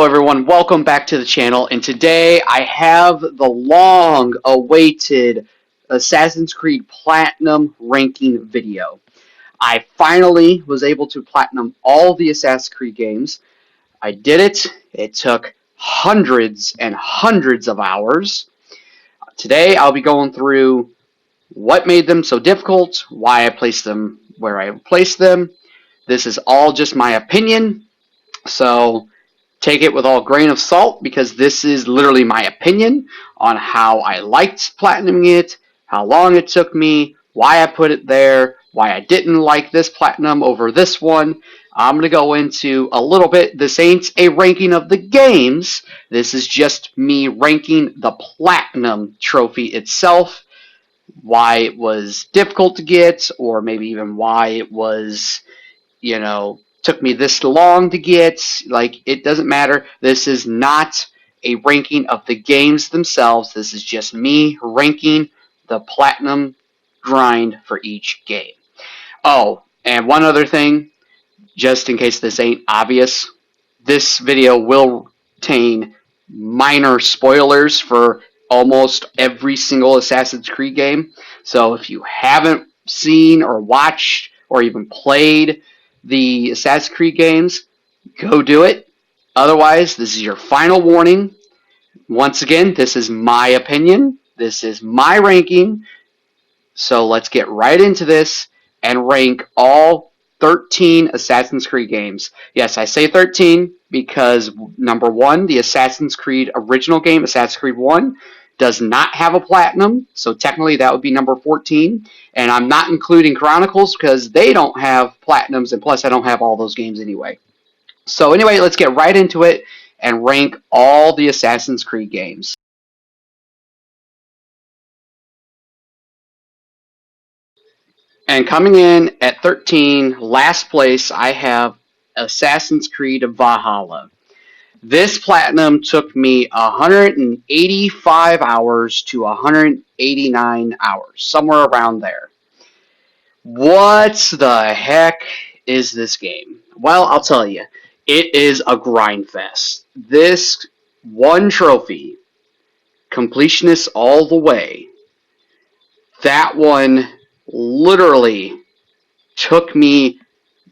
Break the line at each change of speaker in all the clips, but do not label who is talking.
Hello everyone, welcome back to the channel, and today I have the long-awaited Assassin's Creed Platinum ranking video. I finally was able to platinum all the Assassin's Creed games. I did it. It took hundreds and hundreds of hours. Today I'll be going through what made them so difficult, why I placed them where I placed them. This is all just my opinion, so take it with all grain of salt, because this is literally my opinion on how I liked platinuming it, how long it took me, why I put it there, why I didn't like this platinum over this one. I'm going to go into a little bit. This ain't a ranking of the games. This is just me ranking the platinum trophy itself, why it was difficult to get, or maybe even why it was, took me this long to get. Like, it doesn't matter. This is not a ranking of the games themselves. This is just me ranking the platinum grind for each game. Oh, and one other thing, just in case this ain't obvious, this video will contain minor spoilers for almost every single Assassin's Creed game. So if you haven't seen or watched or even played the Assassin's Creed games, go do it. Otherwise, this is your final warning. Once again, this is my opinion. This is my ranking. So let's get right into this and rank all 13 Assassin's Creed games. Yes, I say 13 because number 1, the Assassin's Creed original game, Assassin's Creed 1, does not have a platinum, so technically that would be number 14. And I'm not including Chronicles because they don't have platinums, and plus I don't have all those games anyway. So anyway, let's get right into it and rank all the Assassin's Creed games. And coming in at 13, last place, I have Assassin's Creed Valhalla. This platinum took me 185 hours to 189 hours, somewhere around there. What the heck is this game? Well, I'll tell you, it is a grind fest. This one trophy, completionist all the way, that one literally took me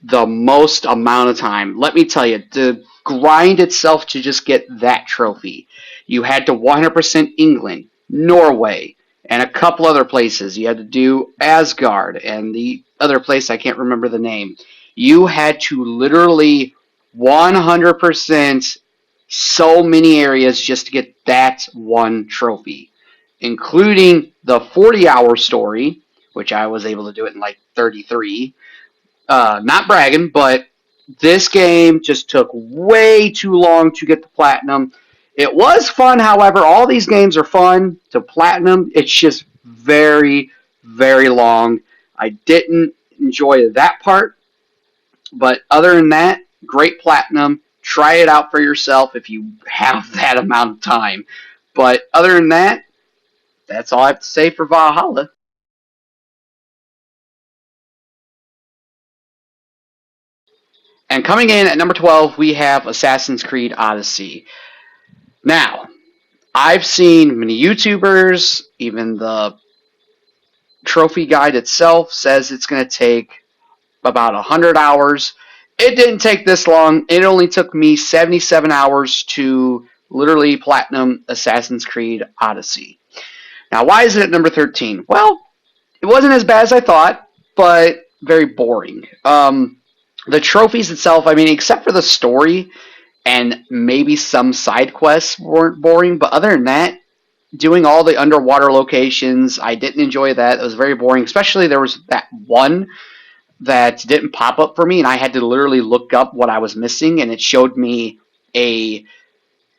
the most amount of time. Let me tell you, the grind itself to just get that trophy, you had to 100% England, Norway, and a couple other places. You had to do Asgard and the other place I can't remember the name. You had to literally 100% so many areas just to get that one trophy, including the 40-hour story, which I was able to do it in like 33. Not bragging, but this game just took way too long to get the platinum. It was fun, however. All these games are fun to platinum. It's just very, very long. I didn't enjoy that part. But other than that, great platinum. Try it out for yourself if you have that amount of time. But other than that, that's all I have to say for Valhalla. And coming in at number 12, we have Assassin's Creed Odyssey. Now, I've seen many YouTubers, even the trophy guide itself says it's going to take about 100 hours. It didn't take this long. It only took me 77 hours to literally platinum Assassin's Creed Odyssey. Now, why is it at number 13? Well, it wasn't as bad as I thought, but very boring. The trophies itself, I mean, except for the story and maybe some side quests weren't boring, but other than that, doing all the underwater locations, I didn't enjoy that. It was very boring, especially there was that one that didn't pop up for me, and I had to literally look up what I was missing, and it showed me a,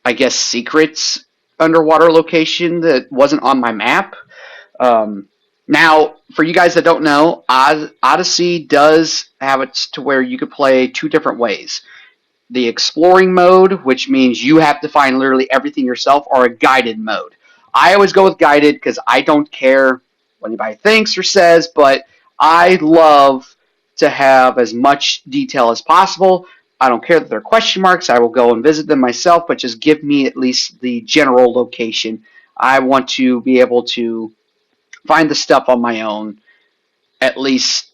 I guess, secrets underwater location that wasn't on my map. Now, for you guys that don't know, Odyssey does have it to where you could play two different ways. The exploring mode, which means you have to find literally everything yourself, or a guided mode. I always go with guided because I don't care what anybody thinks or says, but I love to have as much detail as possible. I don't care that they're question marks. I will go and visit them myself, but just give me at least the general location. I want to be able to find the stuff on my own, at least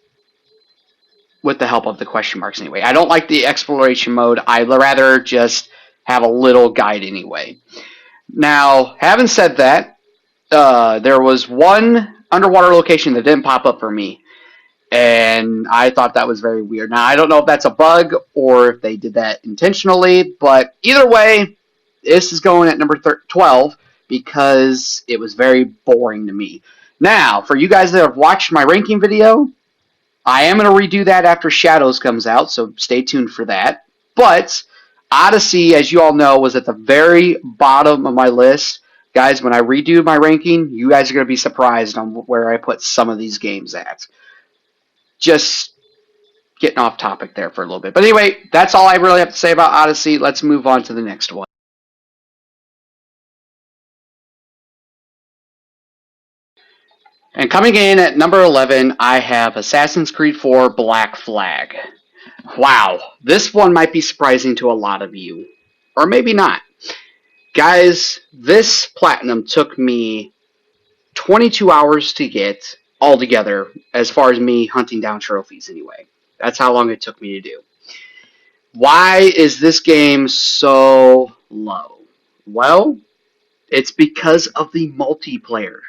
with the help of the question marks anyway. I don't like the exploration mode. I'd rather just have a little guide anyway. Now, having said that, there was one underwater location that didn't pop up for me, and I thought that was very weird. Now, I don't know if that's a bug or if they did that intentionally, but either way, this is going at number 12 because it was very boring to me. Now, for you guys that have watched my ranking video, I am going to redo that after Shadows comes out, so stay tuned for that. But Odyssey, as you all know, was at the very bottom of my list. Guys, when I redo my ranking, you guys are going to be surprised on where I put some of these games at. Just getting off topic there for a little bit. But anyway, that's all I really have to say about Odyssey. Let's move on to the next one. And coming in at number 11, I have Assassin's Creed 4 Black Flag. Wow, this one might be surprising to a lot of you. Or maybe not. Guys, this platinum took me 22 hours to get altogether, as far as me hunting down trophies anyway. That's how long it took me to do. Why is this game so low? Well, it's because of the multiplayer.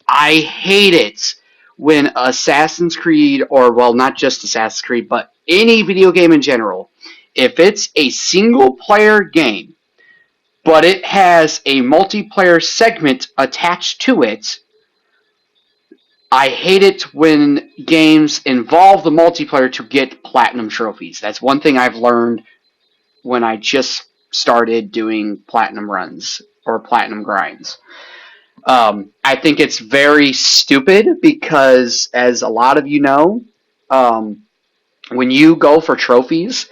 I hate it when Assassin's Creed, or well, not just Assassin's Creed, but any video game in general, if it's a single player game, but it has a multiplayer segment attached to it, I hate it when games involve the multiplayer to get platinum trophies. That's one thing I've learned when I just started doing platinum runs or platinum grinds. I think it's very stupid because, as a lot of you know, when you go for trophies,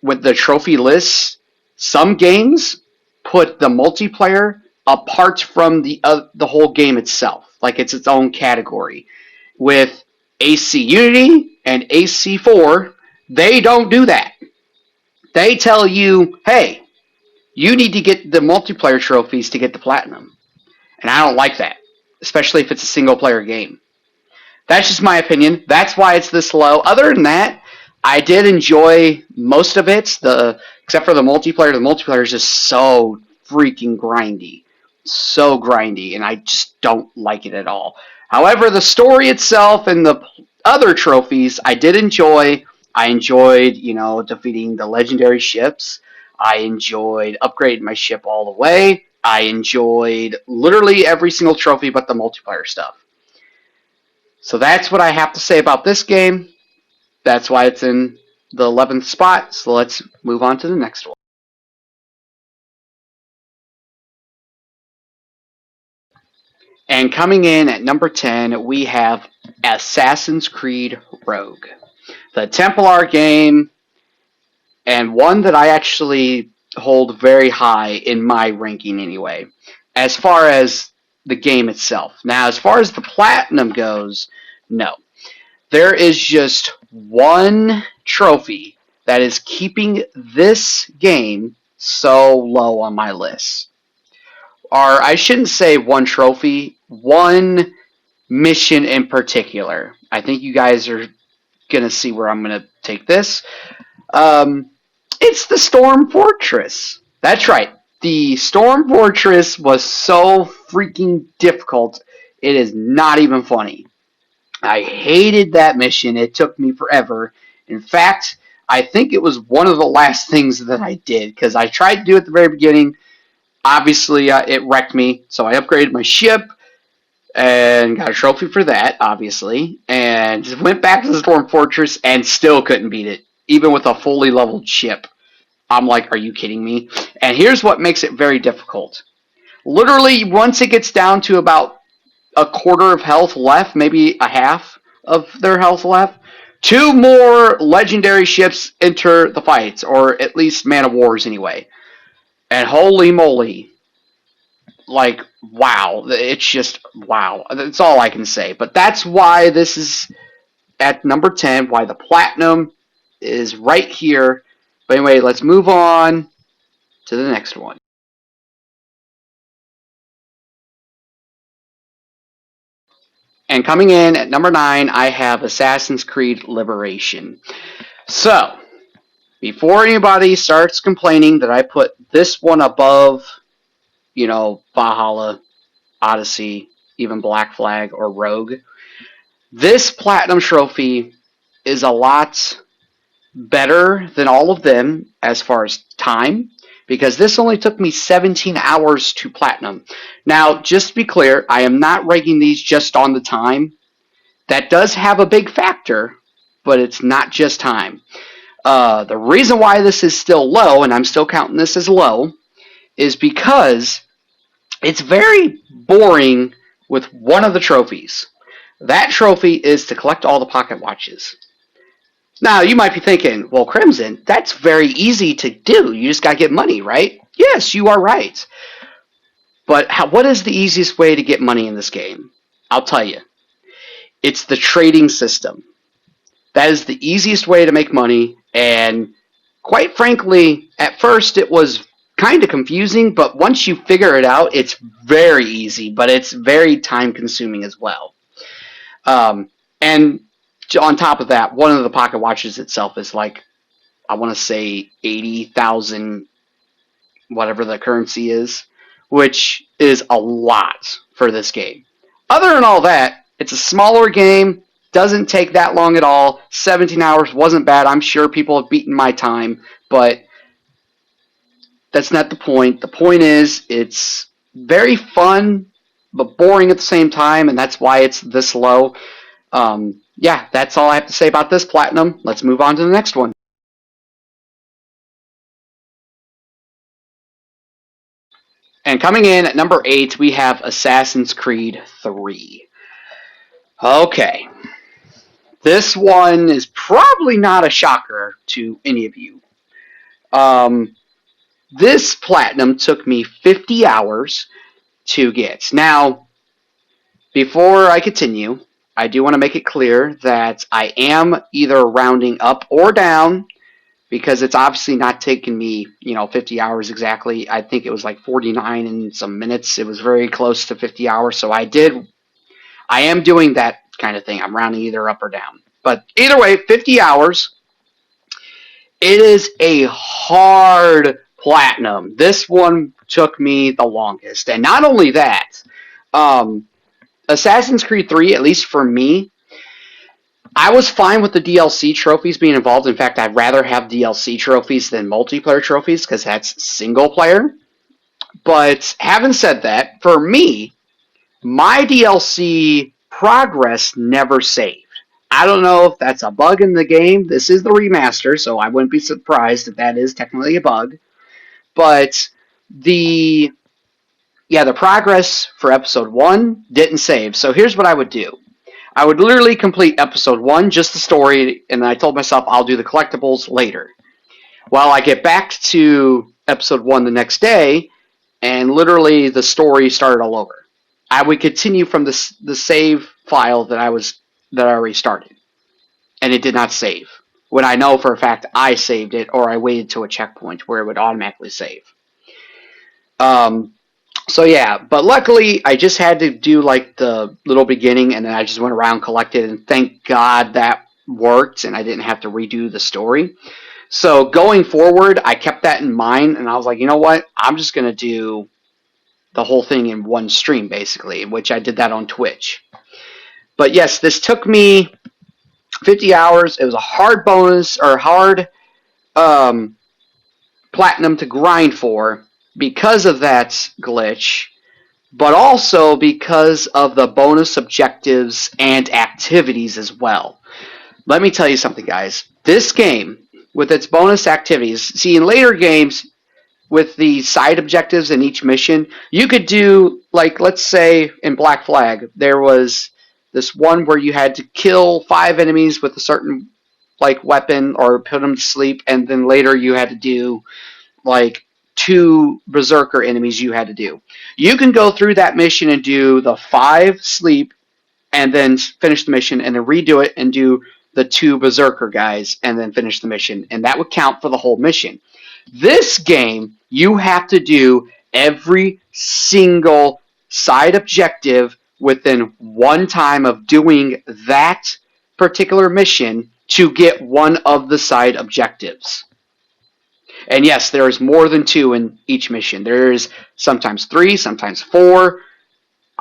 with the trophy lists, some games put the multiplayer apart from the whole game itself, like it's its own category. With AC Unity and AC4, they don't do that. They tell you, hey, you need to get the multiplayer trophies to get the platinum. And I don't like that, especially if it's a single player game. That's just my opinion. That's why it's this low. Other than that, I did enjoy most of it, except for the multiplayer. The multiplayer is just so freaking grindy. So grindy, and I just don't like it at all. However, the story itself and the other trophies, I did enjoy. I enjoyed, defeating the legendary ships. I enjoyed upgrading my ship all the way. I enjoyed literally every single trophy but the multiplayer stuff. So that's what I have to say about this game. That's why it's in the 11th spot. So let's move on to the next one. And coming in at number 10, we have Assassin's Creed Rogue. The Templar game, and one that I actually hold very high in my ranking anyway, as far as the game itself. Now, as far as the platinum goes, no. There is just one trophy that is keeping this game so low on my list. Or I shouldn't say one trophy, one mission in particular. I think you guys are going to see where I'm going to take this. It's the Storm Fortress. That's right. The Storm Fortress was so freaking difficult, it is not even funny. I hated that mission. It took me forever. In fact, I think it was one of the last things that I did, because I tried to do it at the very beginning. Obviously, it wrecked me, so I upgraded my ship and got a trophy for that, obviously, and went back to the Storm Fortress and still couldn't beat it, even with a fully leveled ship. I'm like, are you kidding me? And here's what makes it very difficult. Literally, once it gets down to about a quarter of health left, maybe a half of their health left, 2 more legendary ships enter the fights, or at least man of wars anyway. And holy moly, like, wow. It's just, wow. That's all I can say. But that's why this is at number 10, why the platinum is right here. But anyway, let's move on to the next one. And coming in at number 9, I have Assassin's Creed Liberation. So, before anybody starts complaining that I put this one above, Valhalla, Odyssey, even Black Flag, or Rogue, this Platinum Trophy is a lot better than all of them as far as time, because this only took me 17 hours to Platinum. Now, just to be clear, I am not ranking these just on the time. That does have a big factor, but it's not just time. The reason why this is still low, and I'm still counting this as low, is because it's very boring with one of the trophies. That trophy is to collect all the pocket watches. Now, you might be thinking, well, Crimson, that's very easy to do. You just got to get money, right? Yes, you are right. But what is the easiest way to get money in this game? I'll tell you. It's the trading system. That is the easiest way to make money, and quite frankly, at first it was kind of confusing, but once you figure it out, it's very easy, but it's very time-consuming as well. And on top of that, one of the pocket watches itself is like, I want to say 80,000, whatever the currency is, which is a lot for this game. Other than all that, it's a smaller game, doesn't take that long at all. 17 hours wasn't bad. I'm sure people have beaten my time, but that's not the point. The point is it's very fun, but boring at the same time, and that's why it's this low. Yeah, that's all I have to say about this Platinum. Let's move on to the next one. And coming in at number 8, we have Assassin's Creed 3. Okay. This one is probably not a shocker to any of you. This Platinum took me 50 hours to get. Now, before I continue, I do want to make it clear that I am either rounding up or down, because it's obviously not taking me, 50 hours exactly. I think it was like 49 and some minutes. It was very close to 50 hours, so I am doing that kind of thing. I'm rounding either up or down. But either way, 50 hours. It is a hard Platinum. This one took me the longest. And not only that, Assassin's Creed 3, at least for me, I was fine with the DLC trophies being involved. In fact, I'd rather have DLC trophies than multiplayer trophies, because that's single player. But having said that, for me, my DLC progress never saved. I don't know if that's a bug in the game. This is the remaster, so I wouldn't be surprised if that is technically a bug. But the progress for episode 1 didn't save. So here's what I would do. I would literally complete episode 1, just the story, and I told myself I'll do the collectibles later. While I get back to episode 1 the next day, and literally the story started all over. I would continue from the save file that I already started, and it did not save. When I know for a fact I saved it, or I waited to a checkpoint where it would automatically save. So yeah, but luckily I just had to do like the little beginning, and then I just went around, collected, and thank God that worked, and I didn't have to redo the story. So going forward, I kept that in mind, and I was like, you know what? I'm just going to do the whole thing in one stream, basically, which I did that on Twitch. But yes, this took me 50 hours. It was a hard bonus, or hard Platinum to grind for because of that glitch, but also because of the bonus objectives and activities as well. Let me tell you something, guys. This game, with its bonus activities, see, in later games, with the side objectives in each mission, you could do, like, let's say in Black Flag, there was this one where you had to kill 5 enemies with a certain, like, weapon, or put them to sleep, and then later you had to do, like, 2 berserker enemies you had to do. You can go through that mission and do the 5 sleep, and then finish the mission, and then redo it and do the 2 berserker guys and then finish the mission, and that would count for the whole mission. This game, you have to do every single side objective within one time of doing that particular mission to get one of the side objectives. And yes, there is more than 2 in each mission. There is sometimes 3, sometimes 4.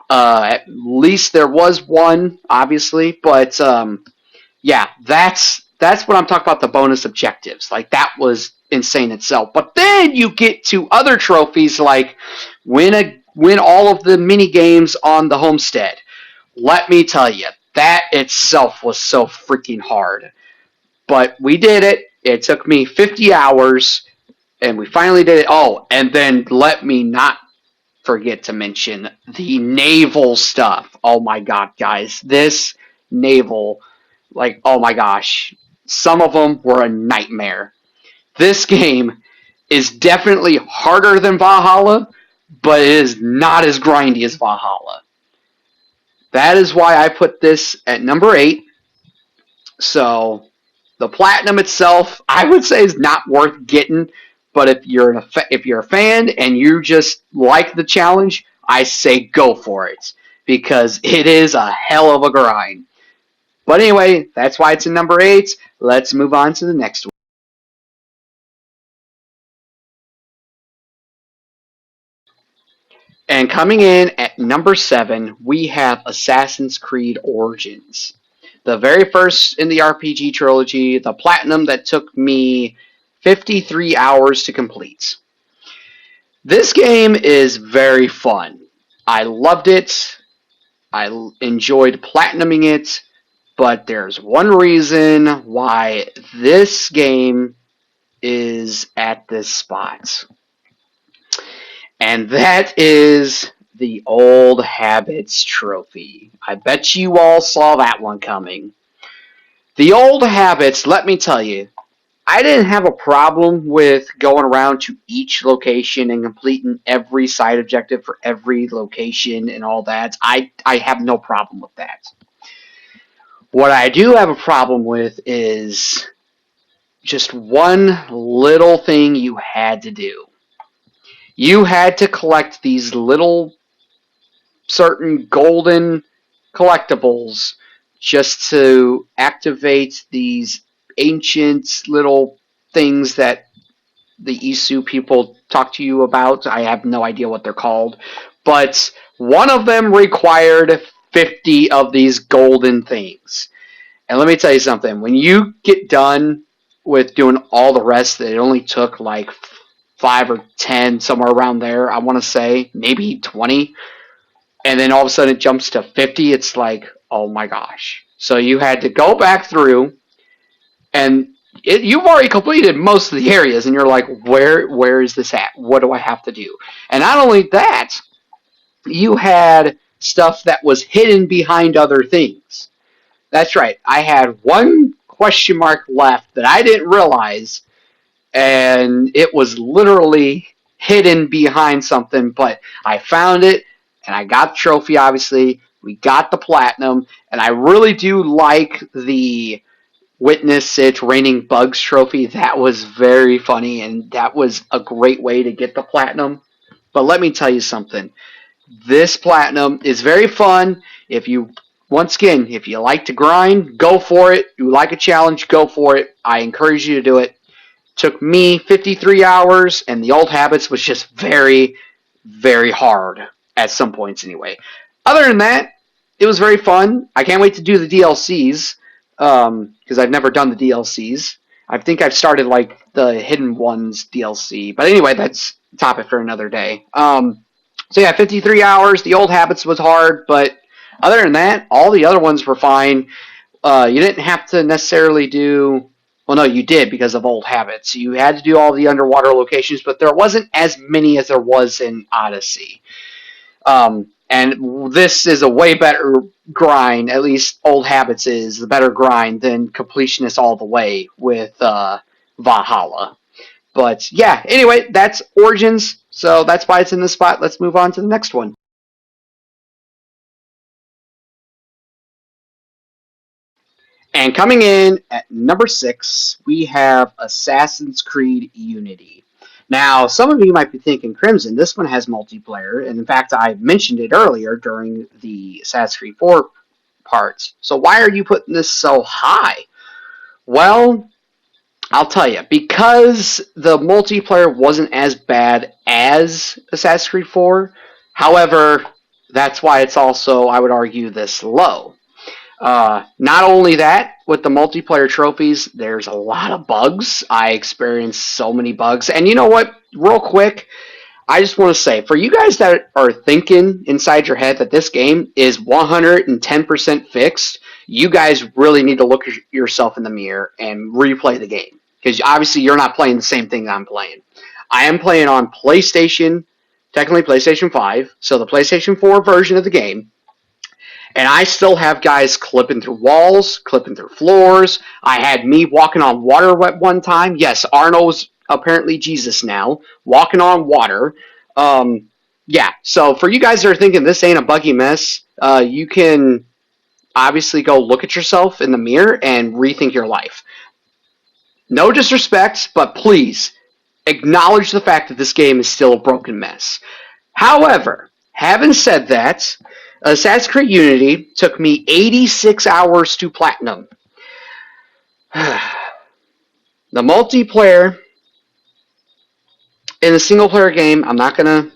At least there was 1, obviously, but yeah, that's what I'm talking about. The bonus objectives, like that was insane itself. But then you get to other trophies like win all of the mini games on the homestead. Let me tell you, that itself was so freaking hard. But we did it. It took me 50 hours, and we finally did it. Oh, and then let me not forget to mention the naval stuff. Oh my god, guys. This naval, like, oh my gosh. Some of them were a nightmare. This game is definitely harder than Valhalla, but it is not as grindy as Valhalla. That is why I put this at number 8. So, the platinum itself, I would say, is not worth getting. But if you're a fan and you just like the challenge, I say go for it, because it is a hell of a grind. But anyway, that's why it's in number 8. Let's move on to the next one. And coming in at number 7, we have Assassin's Creed Origins. The very first in the RPG trilogy, the platinum that took me 53 hours to complete. This game is very fun. I loved it. I enjoyed platinuming it, but there's one reason why this game is at this spot. And that is the Old Habits trophy. I bet you all saw that one coming. The Old Habits, let me tell you, I didn't have a problem with going around to each location and completing every side objective for every location and all that. I have no problem with that. What I do have a problem with is just one little thing you had to do. You had to collect these little certain golden collectibles just to activate these ancient little things that the Isu people talk to you about. I have no idea what they're called. But one of them required 50 of these golden things. And let me tell you something. When you get done with doing all the rest, it only took like 5 or 10, somewhere around there, I want to say. Maybe 20. And then all of a sudden it jumps to 50. It's like, oh my gosh. So you had to go back through, and you've already completed most of the areas, and you're like, where is this at? What do I have to do? And not only that, you had stuff that was hidden behind other things. That's right. I had one question mark left that I didn't realize, and it was literally hidden behind something, but I found it, and I got the trophy, obviously. We got the platinum, and I really do like the Witness It Raining Bugs trophy. That was very funny, and that was a great way to get the platinum. But let me tell you something. This platinum is very fun. Once again, if you like to grind, go for it. You like a challenge, go for it. I encourage you to do it. Took me 53 hours, and the Old Habits was just very, very hard at some points anyway. Other than that, it was very fun. I can't wait to do the DLCs, because I've never done the DLCs. I think I've started like the Hidden Ones DLC. But anyway, that's a topic for another day. So yeah, 53 hours. The Old Habits was hard, but other than that, all the other ones were fine. You didn't have to necessarily do... Well, no, you did because of Old Habits. You had to do all the underwater locations, but there wasn't as many as there was in Odyssey. And this is a way better grind, at least Old Habits is the better grind than Completionist All the Way with Valhalla. But yeah, anyway, that's Origins, so that's why it's in this spot. Let's move on to the next one. And coming in at number 6, we have Assassin's Creed Unity. Now, some of you might be thinking, Crimson, this one has multiplayer, and in fact, I mentioned it earlier during the Assassin's Creed 4 parts. So why are you putting this so high? Well, I'll tell you, because the multiplayer wasn't as bad as Assassin's Creed 4. However, that's why it's also, I would argue, this low. Not only that, with the multiplayer trophies, there's a lot of bugs. I experienced so many bugs. And you know what? Real quick, I just want to say, for you guys that are thinking inside your head that this game is 110% fixed, you guys really need to look at yourself in the mirror and replay the game. Because obviously you're not playing the same thing I'm playing. I am playing on PlayStation, technically PlayStation 5, so the PlayStation 4 version of the game. And I still have guys clipping through walls, clipping through floors. I had me walking on water at one time. Yes, Arnold's apparently Jesus now, walking on water. Yeah, so for you guys that are thinking this ain't a buggy mess, you can obviously go look at yourself in the mirror and rethink your life. No disrespect, but please acknowledge the fact that this game is still a broken mess. However, having said that, Assassin's Creed Unity took me 86 hours to platinum. The multiplayer in a single-player game, I'm not going to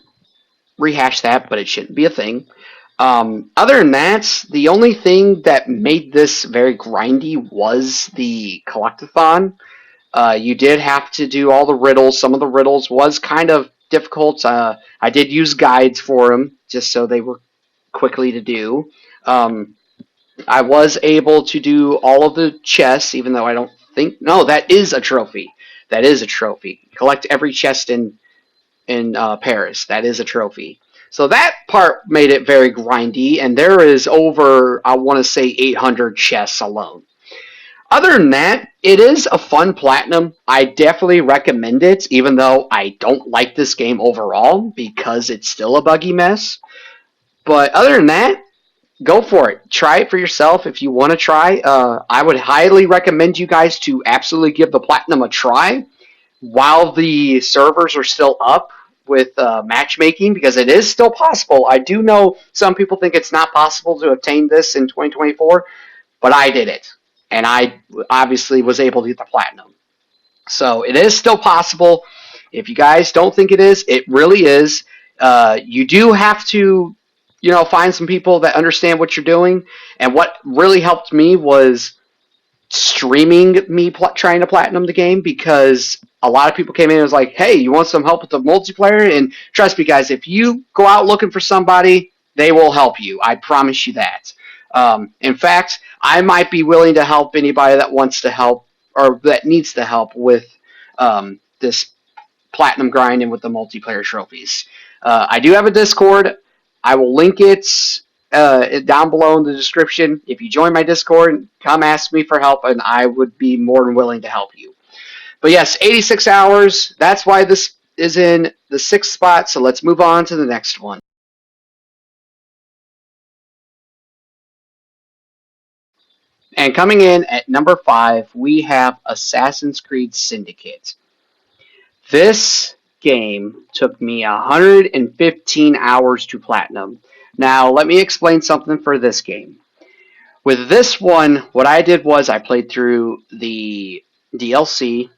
rehash that, but it shouldn't be a thing. Other than that, the only thing that made this very grindy was the collectathon. You did have to do all the riddles. Some of the riddles was kind of difficult. I did use guides for them, just so they were quickly to do. I was able to do all of the chests, even though I don't think... No, that is a trophy. That is a trophy. Collect every chest in Paris. That is a trophy. So that part made it very grindy, and there is over, I want to say, 800 chests alone. Other than that, it is a fun platinum. I definitely recommend it, even though I don't like this game overall, because it's still a buggy mess. But other than that, go for it. Try it for yourself if you want to try. I would highly recommend you guys to absolutely give the platinum a try while the servers are still up with matchmaking, because it is still possible. I do know some people think it's not possible to obtain this in 2024, but I did it. And I obviously was able to get the platinum. So it is still possible. If you guys don't think it is, it really is. You do have to, find some people that understand what you're doing. And what really helped me was streaming me trying to platinum the game, because a lot of people came in and was like, hey, you want some help with the multiplayer? And trust me, guys, if you go out looking for somebody, they will help you. I promise you that. In fact, I might be willing to help anybody that wants to help or that needs to help with this platinum grind and with the multiplayer trophies. I do have a Discord. I will link it down below in the description. If you join my Discord, come ask me for help, and I would be more than willing to help you. But yes, 86 hours. That's why this is in the 6th spot, so let's move on to the next one. And coming in at number 5, we have Assassin's Creed Syndicate. This game took me 115 hours to platinum. Now, let me explain something for this game. With this one, what I did was I played through the DLC,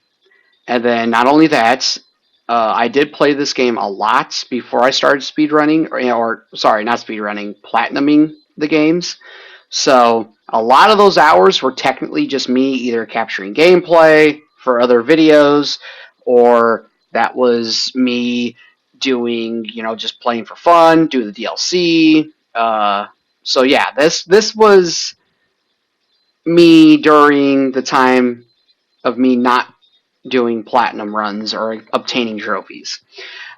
and then not only that, I did play this game a lot before I started speedrunning, not speedrunning, platinuming the games. So a lot of those hours were technically just me either capturing gameplay for other videos, or that was me doing, just playing for fun, do the DLC. So yeah, this was me during the time of me not doing platinum runs or obtaining trophies.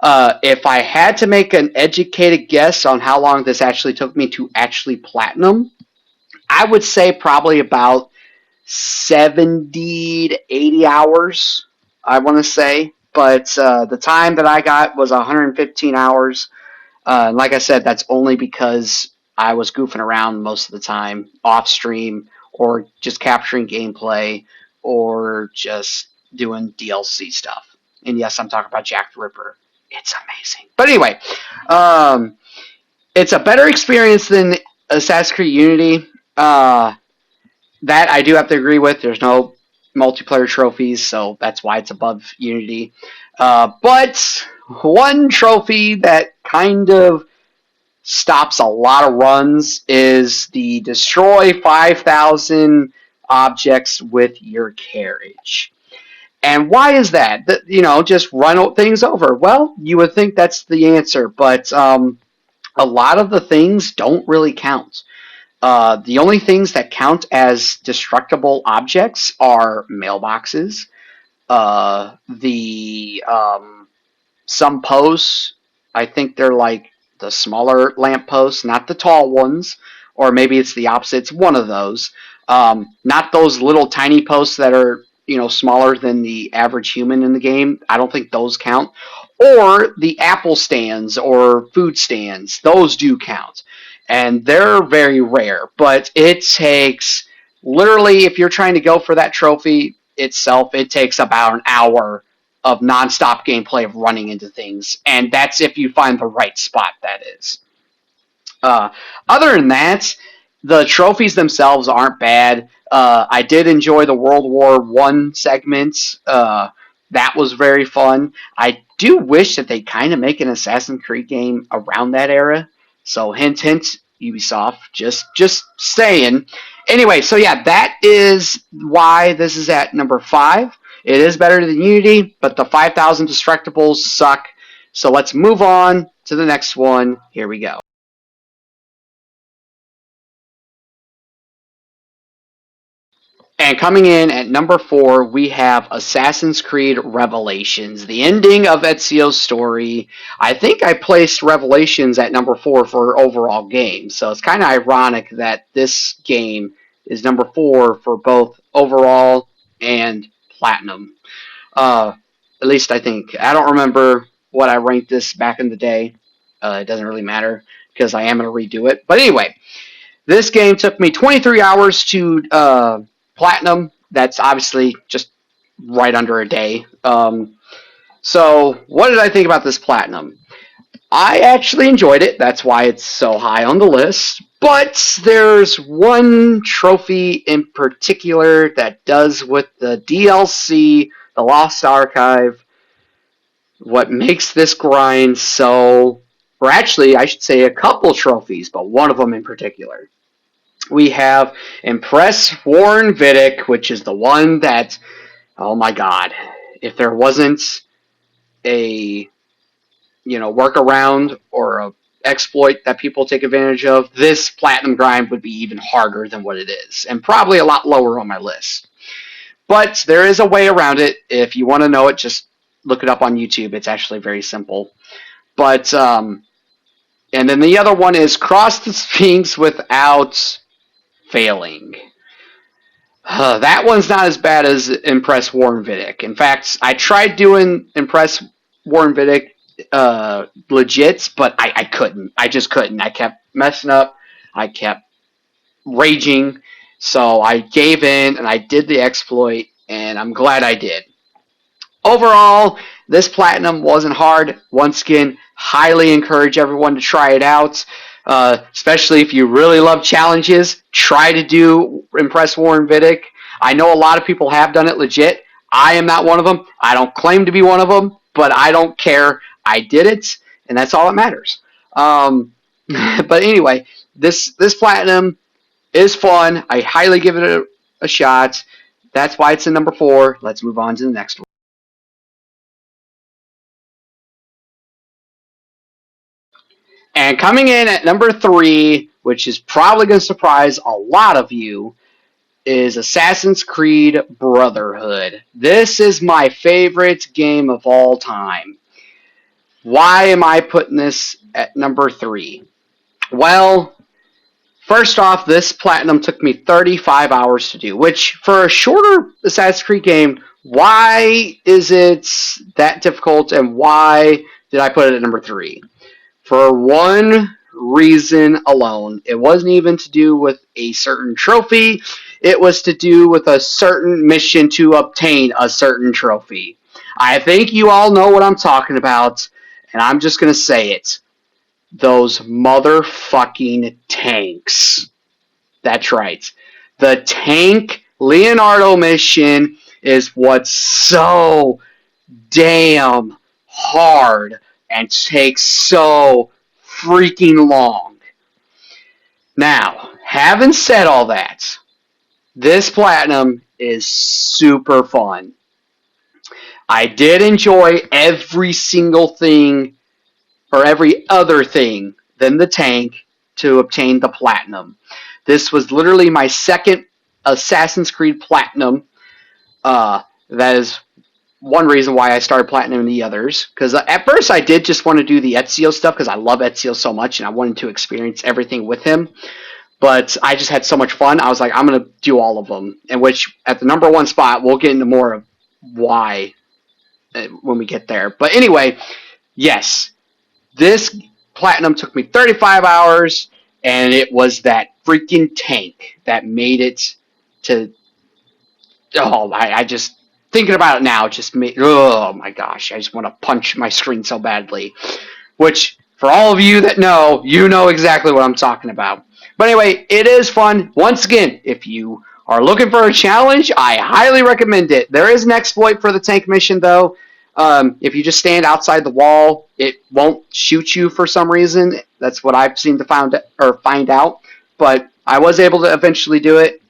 If I had to make an educated guess on how long this actually took me to actually platinum, I would say probably about 70 to 80 hours, I want to say. But the time that I got was 115 hours. Like I said, that's only because I was goofing around most of the time off stream or just capturing gameplay, or just doing DLC stuff. And yes, I'm talking about Jack the Ripper. It's amazing. But anyway, it's a better experience than Assassin's Creed Unity. That I do have to agree with. There's no multiplayer trophies, so that's why it's above Unity. But one trophy that kind of stops a lot of runs is the destroy 5,000 objects with your carriage. And why is that? Just run things over. Well, you would think that's the answer, but a lot of the things don't really count. The only things that count as destructible objects are mailboxes, the some posts. I think they're like the smaller lamp posts, not the tall ones, or maybe it's the opposite. It's one of those. Not those little tiny posts that are smaller than the average human in the game. I don't think those count. Or the apple stands or food stands. Those do count. And they're very rare. But it takes, literally, if you're trying to go for that trophy itself, it takes about an hour of nonstop gameplay of running into things. And that's if you find the right spot, that is. Other than that, the trophies themselves aren't bad. I did enjoy the World War I segment. That was very fun. I do wish that they kind of make an Assassin's Creed game around that era. So hint, hint, Ubisoft. Just saying. Anyway, so yeah, that is why this is at number 5. It is better than Unity, but the 5,000 destructibles suck. So let's move on to the next one. Here we go. And coming in at number 4, we have Assassin's Creed Revelations, the ending of Ezio's story. I think I placed Revelations at number 4 for overall game, so it's kind of ironic that this game is number 4 for both overall and platinum. At least I think. I don't remember what I ranked this back in the day. It doesn't really matter because I am going to redo it. But anyway, this game took me 23 hours to platinum. That's obviously just right under a day. So what did I think about this platinum? I actually enjoyed it. That's why it's so high on the list. But there's one trophy in particular that does with the DLC, the Lost Archive, what makes this grind so... Or actually, I should say a couple trophies, but one of them in particular. We have Impress Warren Vidic, which is the one that, oh my god, if there wasn't a workaround or a exploit that people take advantage of, this platinum grind would be even harder than what it is, and probably a lot lower on my list. But there is a way around it. If you want to know it, just look it up on YouTube. It's actually very simple. But and then the other one is Cross the Sphinx without failing. That one's not as bad as Impress Warren Vidic. In fact, I tried doing Impress Warren Vidic legit, but I couldn't. I just couldn't. I kept messing up. I kept raging. So I gave in and I did the exploit, and I'm glad I did. Overall, this platinum wasn't hard. Once again, highly encourage everyone to try it out. Especially if you really love challenges, try to do Impress Warren Vidic. I know a lot of people have done it legit. I am not one of them. I don't claim to be one of them, but I don't care. I did it, and that's all that matters. But anyway, this platinum is fun. I highly give it a shot. That's why it's in number 4. Let's move on to the next one. And coming in at number 3, which is probably going to surprise a lot of you, is Assassin's Creed Brotherhood. This is my favorite game of all time. Why am I putting this at number 3? Well, first off, this platinum took me 35 hours to do, which for a shorter Assassin's Creed game, why is it that difficult, and why did I put it at number 3? For one reason alone. It wasn't even to do with a certain trophy. it was to do with a certain mission to obtain a certain trophy. I think you all know what I'm talking about, and I'm just going to say it. Those motherfucking tanks. That's right. The tank Leonardo mission is what's so damn hard and takes so freaking long. Now, having said all that, this platinum is super fun. I did enjoy every single thing or every other thing than the tank to obtain the platinum. This was literally my second Assassin's Creed Platinum. That is one reason why I started platinum the others. Because at first I did just want to do the Ezio stuff because I love Ezio so much and I wanted to experience everything with him. But I just had so much fun. I was like, I'm going to do all of them. And which, at the number one spot, we'll get into more of why when we get there. But anyway, yes, this platinum took me 35 hours, and it was that freaking tank that made it to... Oh, I just... Thinking about it now just made... Oh, my gosh. I just want to punch my screen so badly. Which, for all of you that know, you know exactly what I'm talking about. But anyway, it is fun. Once again, if you are looking for a challenge, I highly recommend it. There is an exploit for the tank mission, though. If you just stand outside the wall, it won't shoot you for some reason. That's what I've seemed to find out. But I was able to eventually do it,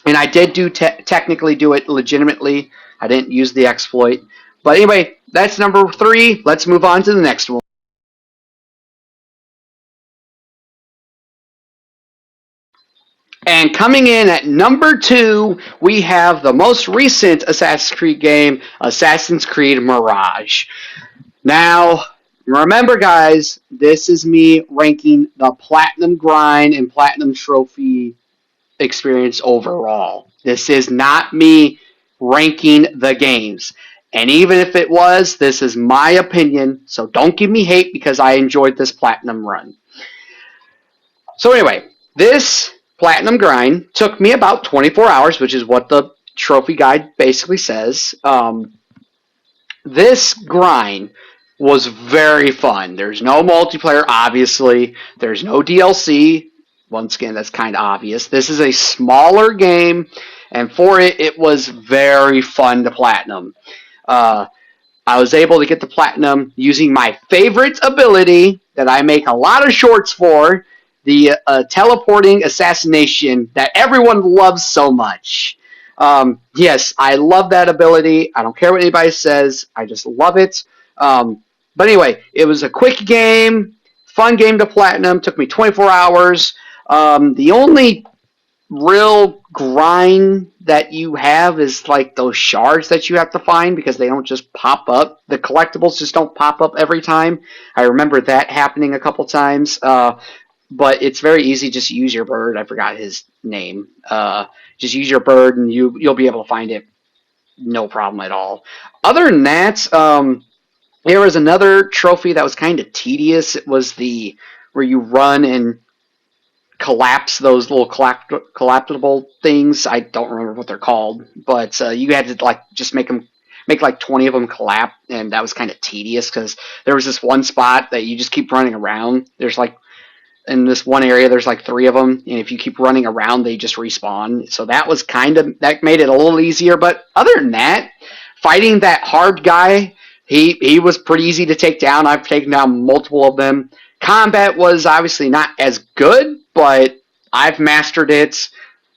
and I did technically do it legitimately. I didn't use the exploit. But anyway, that's number 3. Let's move on to the next one. And coming in at number 2, we have the most recent Assassin's Creed game, Assassin's Creed Mirage. Now, remember guys, this is me ranking the Platinum Grind and Platinum Trophy experience overall. This is not me ranking the games. And even if it was, this is my opinion, so don't give me hate because I enjoyed this Platinum run. So anyway, this Platinum Grind took me about 24 hours, which is what the trophy guide basically says. This grind was very fun. There's no multiplayer, obviously. There's no DLC. Once again, that's kind of obvious. This is a smaller game, and for it, it was very fun to platinum. I was able to get the platinum using my favorite ability that I make a lot of shorts for, the teleporting assassination that everyone loves so much. Yes, I love that ability. I don't care what anybody says. I just love it. But anyway, it was a quick game, fun game to platinum. Took me 24 hours. The only real grind that you have is like those shards that you have to find because they don't just pop up. The collectibles just don't pop up every time. I remember that happening a couple times. But it's very easy. Just use your bird. I forgot his name. Just use your bird and you'll be able to find it. No problem at all. Other than that, there was another trophy that was kind of tedious. It was the where you run and collapse those little collapsible things. I don't remember what they're called, but you had to like just make like 20 of them collapse, and that was kind of tedious because there was this one spot that you just keep running around. There's like in this one area, there's like 3 of them, and if you keep running around, they just respawn. So that was that made it a little easier. But other than that, fighting that hard guy, he was pretty easy to take down. I've taken down multiple of them. Combat was obviously not as good, but I've mastered it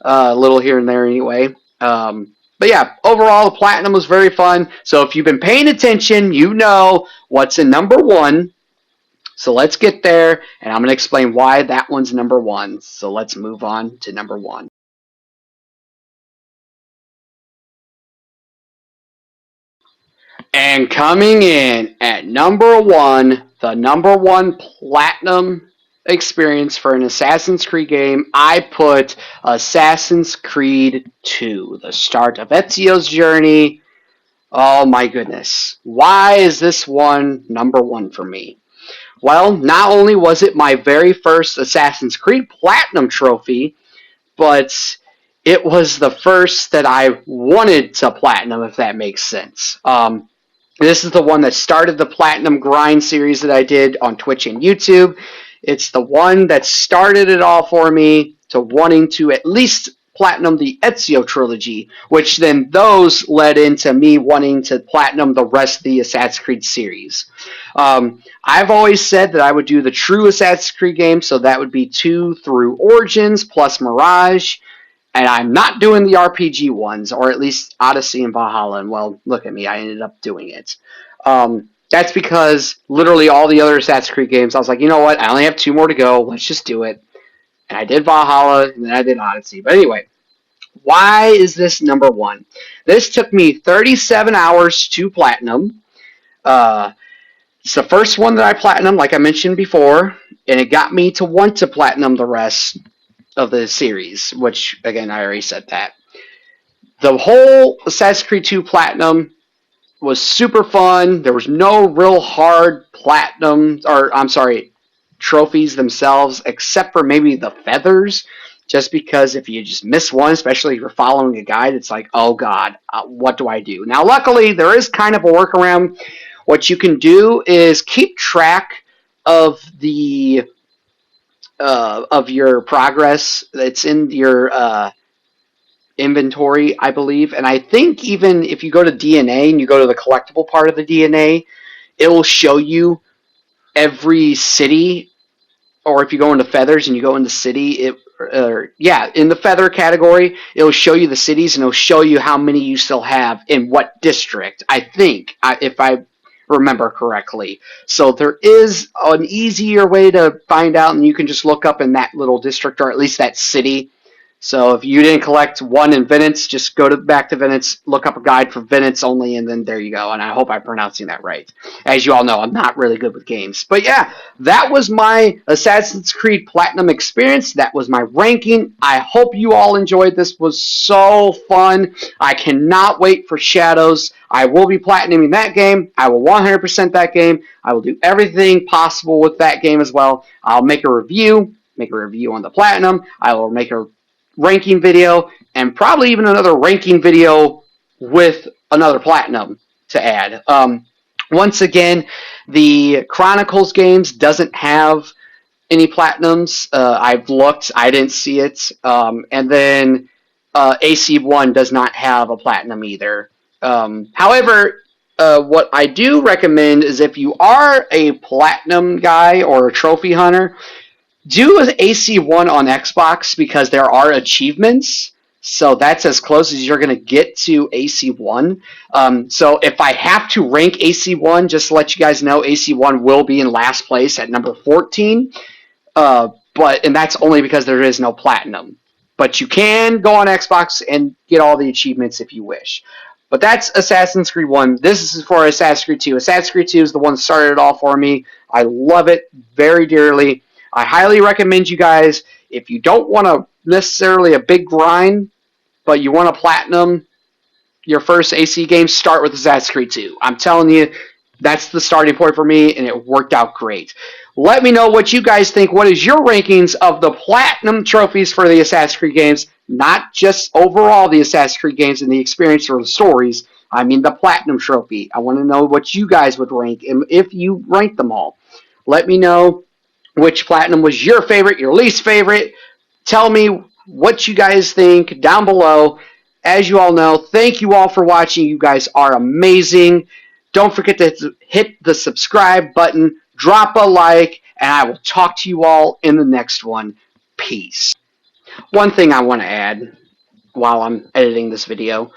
a little here and there anyway. But yeah, overall, the Platinum was very fun. So if you've been paying attention, you know what's in number 1. So let's get there, and I'm going to explain why that one's number 1. So let's move on to number 1. And coming in at number 1, the number 1 Platinum experience for an Assassin's Creed game, I put Assassin's Creed 2, the start of Ezio's journey. Oh my goodness. Why is this one number 1 for me? Well, not only was it my very first Assassin's Creed Platinum trophy, but it was the first that I wanted to platinum, if that makes sense. This is the one that started the platinum grind series that I did on Twitch and YouTube. It's the one that started it all for me to wanting to at least platinum the Ezio trilogy, which then those led into me wanting to platinum the rest of the Assassin's Creed series. I've always said that I would do the true Assassin's Creed games, so that would be 2 through Origins plus Mirage. And I'm not doing the RPG ones, or at least Odyssey and Valhalla. And well, look at me, I ended up doing it. That's because literally all the other Assassin's Creed games, I was like, you know what? I only have 2 more to go. Let's just do it. And I did Valhalla, and then I did Odyssey. But anyway, why is this number 1? This took me 37 hours to platinum. It's the first one that I platinumed, like I mentioned before, and it got me to want to platinum the rest of the series, which, again, I already said that. The whole Assassin's Creed 2 Platinum was super fun. There was no real hard trophies themselves, except for maybe the feathers, just because if you just miss one, especially if you're following a guide, it's like, oh god, what do I do? Now, luckily, there is kind of a workaround. What you can do is keep track of the of your progress. It's in your inventory, I believe. And I think even if you go to DNA and you go to the collectible part of the DNA, it will show you every city. Or if you go into feathers and you go into city, in the feather category, it'll show you the cities and it'll show you how many you still have in what district, I think, if I remember correctly. So there is an easier way to find out, and you can just look up in that little district, or at least that city. So if you didn't collect one in Venice, just go back to Venice, look up a guide for Venice only, and then there you go. And I hope I'm pronouncing that right. As you all know, I'm not really good with games. But yeah, that was my Assassin's Creed Platinum experience. That was my ranking. I hope you all enjoyed this. It was so fun. I cannot wait for Shadows. I will be platinuming that game. I will 100% that game. I will do everything possible with that game as well. I'll make a review on the Platinum. I will make a ranking video, and probably even another ranking video with another Platinum to add. Once again, the Chronicles games doesn't have any Platinums. I've looked. I didn't see it. And then AC1 does not have a Platinum either. However, what I do recommend is if you are a Platinum guy or a trophy hunter, do an AC1 on Xbox, because there are achievements. So that's as close as you're going to get to AC1. So if I have to rank AC1, just to let you guys know, AC1 will be in last place at number 14. And that's only because there is no Platinum. But you can go on Xbox and get all the achievements if you wish. But that's Assassin's Creed 1. This is for Assassin's Creed 2. Assassin's Creed 2 is the one that started it all for me. I love it very dearly. I highly recommend you guys, if you don't want to necessarily a big grind, but you want to platinum your first AC game, start with Assassin's Creed 2. I'm telling you, that's the starting point for me, and it worked out great. Let me know what you guys think. What is your rankings of the platinum trophies for the Assassin's Creed games? Not just overall the Assassin's Creed games and the experience or the stories. I mean the platinum trophy. I want to know what you guys would rank, and if you rank them all. Let me know which platinum was your favorite, your least favorite. Tell me what you guys think down below. As you all know, thank you all for watching. You guys are amazing. Don't forget to hit the subscribe button, drop a like, and I will talk to you all in the next one. Peace. One thing I want to add while I'm editing this video.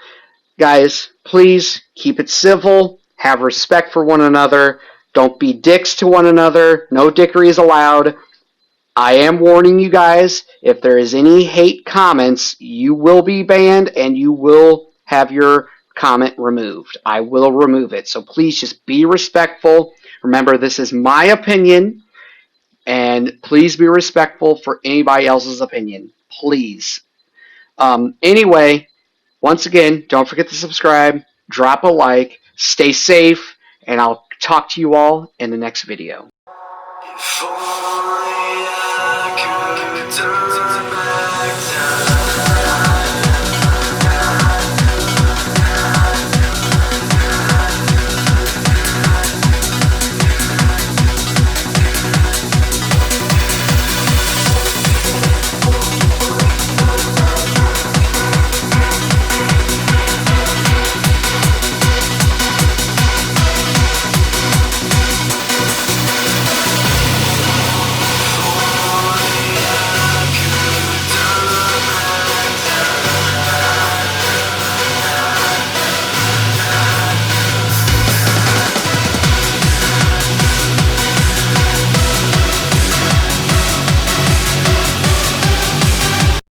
Guys, please keep it civil. Have respect for one another. Don't be dicks to one another. No dickery is allowed. I am warning you guys, if there is any hate comments, you will be banned and you will have your comment removed. I will remove it. So please just be respectful. Remember, this is my opinion, and please be respectful for anybody else's opinion. Please. Anyway, once again, don't forget to subscribe, drop a like, stay safe, and I'll talk to you all in the next video.